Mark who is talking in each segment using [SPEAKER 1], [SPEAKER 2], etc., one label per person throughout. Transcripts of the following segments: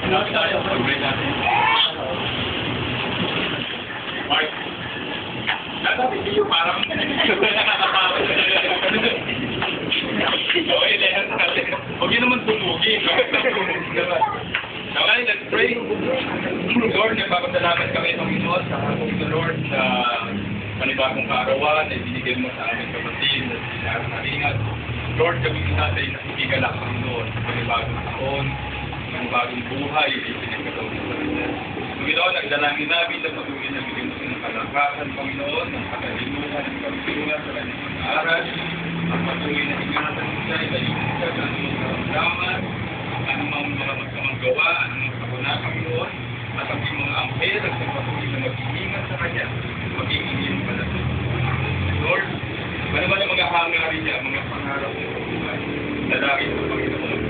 [SPEAKER 1] Ano tayo? Pag-break natin. Mark. Nasa video parang nakakatawa. Okay, lahat natin. Huwag yun naman tumugin. Okay, let's pray. Lord, nagpapasalamat kami ng Panginoon sa hapong sa Lord sa panibagong kaarawan na binigyan mo sa aming kapatid at sa karingat. Lord, kami natin nakikigalak Panginoon sa panibagong taon, ng bagong buhay, ipinagkataon sa Panginoon. Panginoon, nagdalangin namin na patuloy na bigyan mo ng kalakasan, Panginoon, ng katalinuhan, ng pagsinuhan sa kanyang pag-aaral, ang patuloy na ingatan siya, ilayunin siya sa anumang karamdaman, anumang mga magsamang gawa, anumang sakuna, Panginoon, at ang mga ampel, at ang patuloy na mag-iingat sa kanya, magiging iyong palatin. Lord, ano ba ang mga hangarin niya, mga pangarap niya sa buhay? Dalangin sa Panginoon,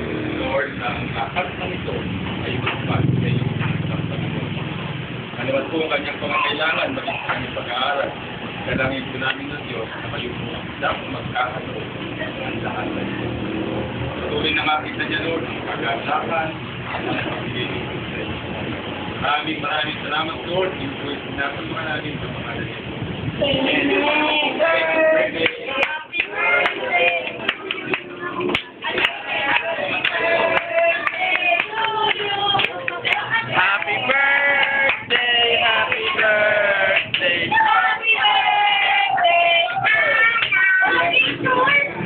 [SPEAKER 1] Lord, na ang lahat ng ito ay magpapag sa iyo ng Panginoon. Ano man po ang kanyang pangangailangan, maging kanyang pag-aaral. Dalangin po namin ng Diyos na kayo po ang dapat magkakataon ng lahat ng ito. Patuloy na makita niya, Lord, ang pag-aasakan at ang pagbibigay ng sa iyo. Maraming salamat, Lord. Ito po ay sinasama namin sa pangalan niya.
[SPEAKER 2] Amen.